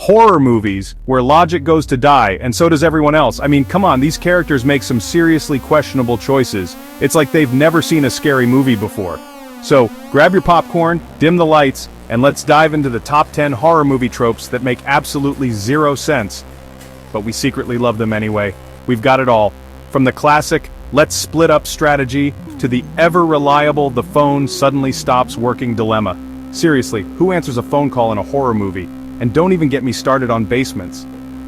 horror movies, where logic goes to die, and so does everyone else. I mean, come on, these characters make some seriously questionable choices. It's like they've never seen a scary movie before. So, grab your popcorn, dim the lights, and let's dive into the top 10 horror movie tropes that make absolutely zero sense. But we secretly love them anyway. We've got it all. From the classic, let's split up strategy, to the ever-reliable the phone suddenly stops working dilemma. Seriously, who answers a phone call in a horror movie? And don't even get me started on basements.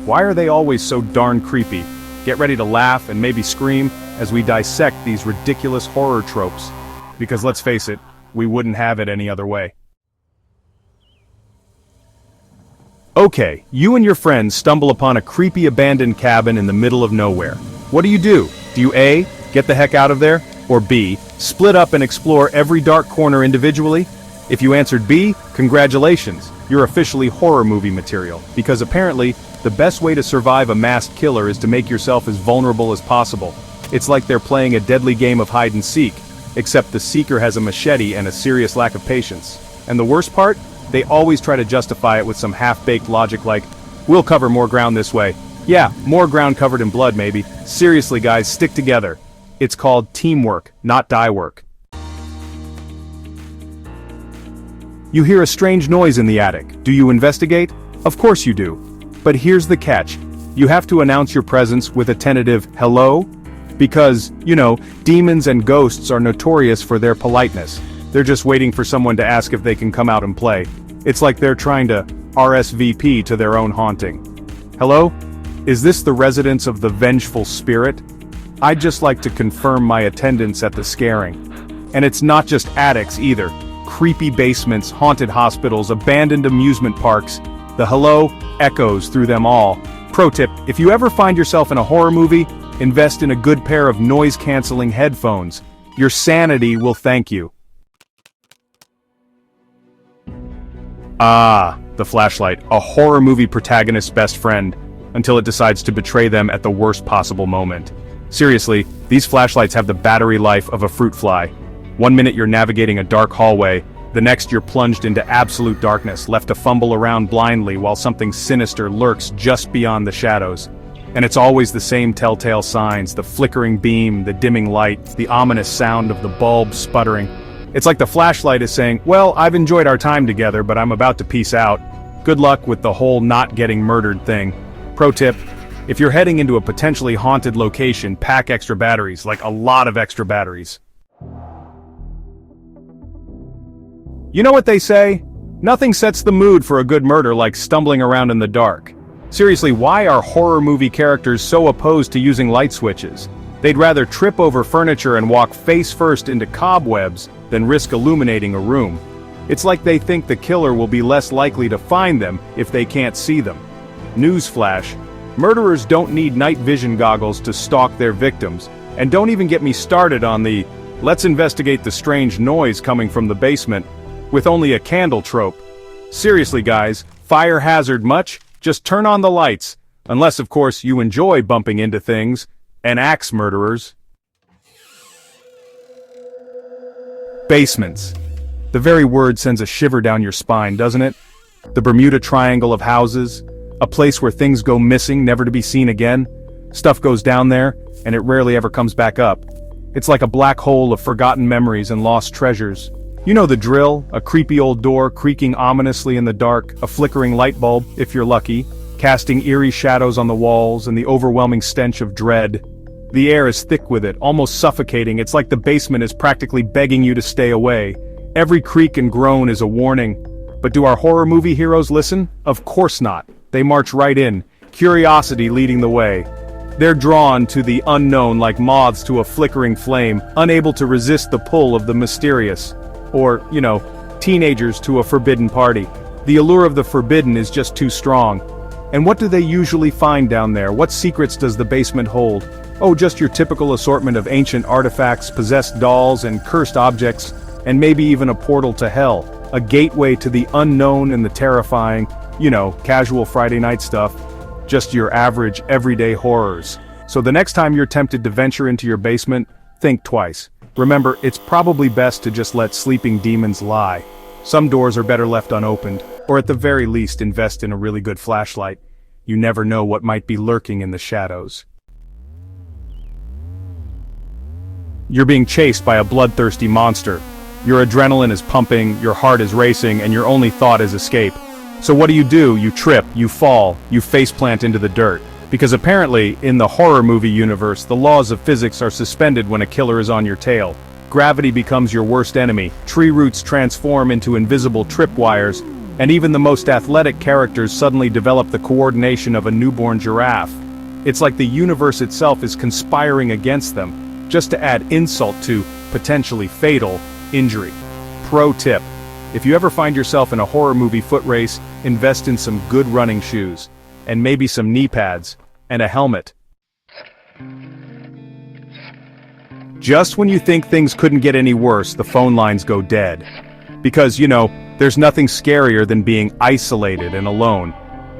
Why are they always so darn creepy? Get ready to laugh and maybe scream as we dissect these ridiculous horror tropes. Because let's face it, we wouldn't have it any other way. Okay, you and your friends stumble upon a creepy abandoned cabin in the middle of nowhere. What do? Do you A, get the heck out of there? Or B, split up and explore every dark corner individually? If you answered B, congratulations, you're officially horror movie material, because apparently, the best way to survive a masked killer is to make yourself as vulnerable as possible. It's like they're playing a deadly game of hide and seek, except the seeker has a machete and a serious lack of patience. And the worst part? They always try to justify it with some half-baked logic like, we'll cover more ground this way. Yeah, more ground covered in blood maybe. Seriously guys, stick together. It's called teamwork, not die work. You hear a strange noise in the attic. Do you investigate? Of course you do. But here's the catch. You have to announce your presence with a tentative hello? Because, you know, demons and ghosts are notorious for their politeness. They're just waiting for someone to ask if they can come out and play. It's like they're trying to RSVP to their own haunting. Hello? Is this the residence of the vengeful spirit? I'd just like to confirm my attendance at the scaring. And it's not just attics either. Creepy basements, haunted hospitals, abandoned amusement parks. The hello echoes through them all. Pro tip, if you ever find yourself in a horror movie, invest in a good pair of noise-canceling headphones. Your sanity will thank you. Ah, the flashlight, a horror movie protagonist's best friend, until it decides to betray them at the worst possible moment. Seriously, these flashlights have the battery life of a fruit fly. 1 minute you're navigating a dark hallway, the next you're plunged into absolute darkness, left to fumble around blindly while something sinister lurks just beyond the shadows. And it's always the same telltale signs, the flickering beam, the dimming light, the ominous sound of the bulb sputtering. It's like the flashlight is saying, well, I've enjoyed our time together, but I'm about to peace out. Good luck with the whole not getting murdered thing. Pro tip, if you're heading into a potentially haunted location, pack extra batteries, like a lot of extra batteries. You know what they say? Nothing sets the mood for a good murder like stumbling around in the dark. Seriously, why are horror movie characters so opposed to using light switches? They'd rather trip over furniture and walk face first into cobwebs than risk illuminating a room. It's like they think the killer will be less likely to find them if they can't see them. Newsflash, murderers don't need night vision goggles to stalk their victims, and don't even get me started on the, let's investigate the strange noise coming from the basement, with only a candle trope. Seriously guys, fire hazard much? Just turn on the lights, unless of course you enjoy bumping into things, and axe murderers. Basements. The very word sends a shiver down your spine, doesn't it? The Bermuda Triangle of houses, a place where things go missing, never to be seen again. Stuff goes down there, and it rarely ever comes back up. It's like a black hole of forgotten memories and lost treasures. You know the drill, a creepy old door creaking ominously in the dark, a flickering light bulb, if you're lucky, casting eerie shadows on the walls and the overwhelming stench of dread. The air is thick with it, almost suffocating. It's like the basement is practically begging you to stay away. Every creak and groan is a warning. But do our horror movie heroes listen? Of course not. They march right in, curiosity leading the way. They're drawn to the unknown like moths to a flickering flame, unable to resist the pull of the mysterious. Or, you know, teenagers to a forbidden party. The allure of the forbidden is just too strong. And what do they usually find down there? What secrets does the basement hold? Oh, just your typical assortment of ancient artifacts, possessed dolls, and cursed objects, and maybe even a portal to hell. A gateway to the unknown and the terrifying, you know, casual Friday night stuff. Just your average, everyday horrors. So the next time you're tempted to venture into your basement, think twice. Remember, it's probably best to just let sleeping demons lie. Some doors are better left unopened. Or at the very least invest in a really good flashlight. You never know what might be lurking in the shadows. You're being chased by a bloodthirsty monster. Your adrenaline is pumping, your heart is racing, and your only thought is escape. So what do? You trip, you fall, you faceplant into the dirt. Because apparently, in the horror movie universe, the laws of physics are suspended when a killer is on your tail. Gravity becomes your worst enemy, tree roots transform into invisible tripwires, and even the most athletic characters suddenly develop the coordination of a newborn giraffe. It's like the universe itself is conspiring against them, just to add insult to potentially fatal injury. Pro tip: if you ever find yourself in a horror movie foot race, invest in some good running shoes, and maybe some knee pads, and a helmet. Just when you think things couldn't get any worse, the phone lines go dead. Because, there's nothing scarier than being isolated and alone.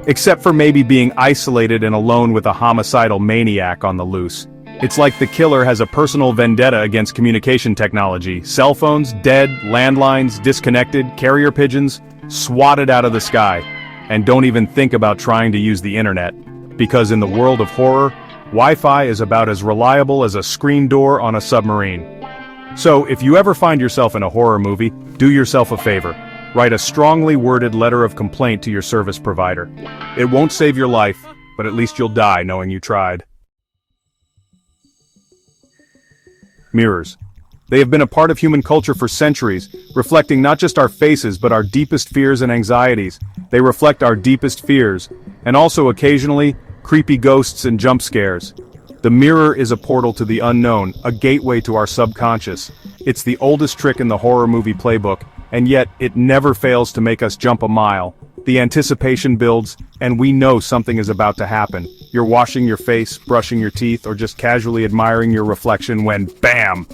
Except for maybe being isolated and alone with a homicidal maniac on the loose. It's like the killer has a personal vendetta against communication technology. Cell phones, dead, landlines, disconnected, carrier pigeons, swatted out of the sky. And don't even think about trying to use the internet. Because in the world of horror, Wi-Fi is about as reliable as a screen door on a submarine. So, if you ever find yourself in a horror movie, do yourself a favor. Write a strongly worded letter of complaint to your service provider. It won't save your life, but at least you'll die knowing you tried. Mirrors. They have been a part of human culture for centuries, reflecting not just our faces but our deepest fears and anxieties. They reflect our deepest fears, and also occasionally, creepy ghosts and jump scares. The mirror is a portal to the unknown, a gateway to our subconscious. It's the oldest trick in the horror movie playbook, and yet it never fails to make us jump a mile. The anticipation builds, and we know something is about to happen. You're washing your face, brushing your teeth, or just casually admiring your reflection when, BAM!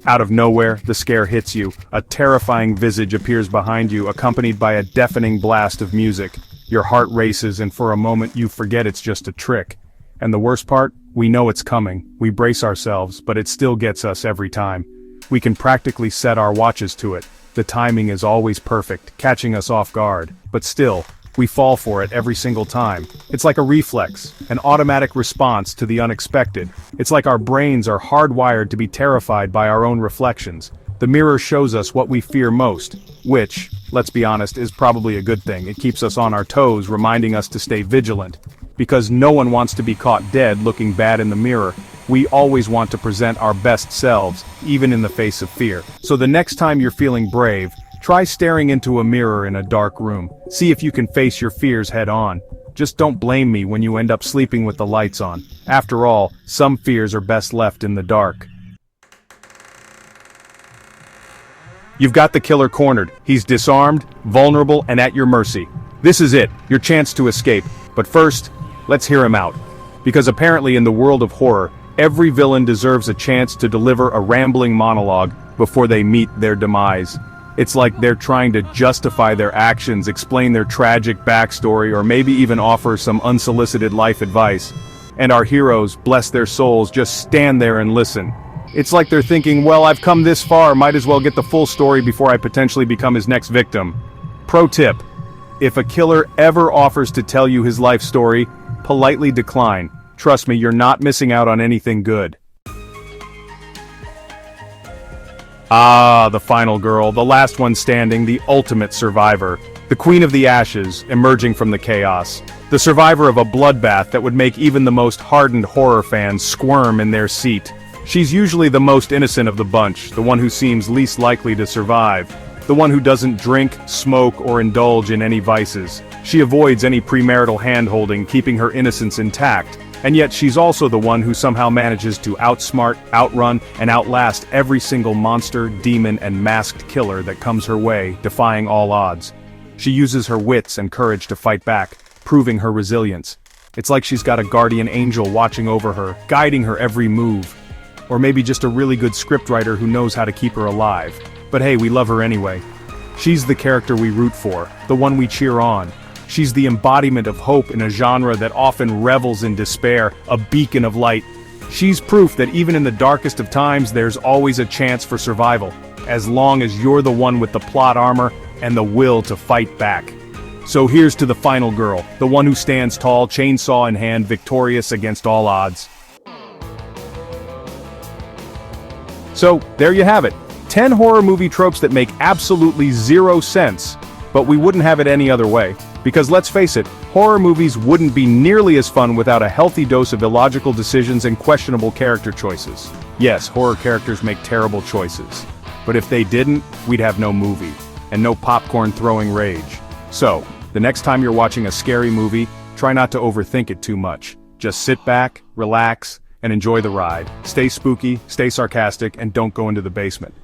Out of nowhere, the scare hits you. A terrifying visage appears behind you, accompanied by a deafening blast of music. Your heart races, and for a moment you forget it's just a trick. And the worst part? We know it's coming. We brace ourselves, but it still gets us every time. We can practically set our watches to it. The timing is always perfect, catching us off guard. But still, we fall for it every single time. It's like a reflex, an automatic response to the unexpected. It's like our brains are hardwired to be terrified by our own reflections. The mirror shows us what we fear most, which, let's be honest, is probably a good thing. It keeps us on our toes, reminding us to stay vigilant. Because no one wants to be caught dead looking bad in the mirror. We always want to present our best selves, even in the face of fear. So the next time you're feeling brave, try staring into a mirror in a dark room. See if you can face your fears head on. Just don't blame me when you end up sleeping with the lights on. After all, some fears are best left in the dark. You've got the killer cornered. He's disarmed, vulnerable, and at your mercy. This is it, your chance to escape. But first, let's hear him out. Because apparently in the world of horror, every villain deserves a chance to deliver a rambling monologue before they meet their demise. It's like they're trying to justify their actions, explain their tragic backstory, or maybe even offer some unsolicited life advice. And our heroes, bless their souls, just stand there and listen. It's like they're thinking, well, I've come this far, might as well get the full story before I potentially become his next victim. Pro tip: if a killer ever offers to tell you his life story, politely decline. Trust me, you're not missing out on anything good. Ah, the final girl, the last one standing, the ultimate survivor. The queen of the ashes, emerging from the chaos. The survivor of a bloodbath that would make even the most hardened horror fans squirm in their seat. She's usually the most innocent of the bunch, the one who seems least likely to survive. The one who doesn't drink, smoke, or indulge in any vices. She avoids any premarital hand-holding, keeping her innocence intact. And yet she's also the one who somehow manages to outsmart, outrun, and outlast every single monster, demon, and masked killer that comes her way, defying all odds. She uses her wits and courage to fight back, proving her resilience. It's like she's got a guardian angel watching over her, guiding her every move. Or maybe just a really good scriptwriter who knows how to keep her alive. But hey, we love her anyway. She's the character we root for, the one we cheer on. She's the embodiment of hope in a genre that often revels in despair, a beacon of light. She's proof that even in the darkest of times, there's always a chance for survival, as long as you're the one with the plot armor and the will to fight back. So here's to the final girl, the one who stands tall, chainsaw in hand, victorious against all odds. So, there you have it. 10 horror movie tropes that make absolutely zero sense, but we wouldn't have it any other way. Because let's face it, horror movies wouldn't be nearly as fun without a healthy dose of illogical decisions and questionable character choices. Yes, horror characters make terrible choices. But if they didn't, we'd have no movie, and no popcorn-throwing rage. So, the next time you're watching a scary movie, try not to overthink it too much. Just sit back, relax, and enjoy the ride. Stay spooky, stay sarcastic, and don't go into the basement.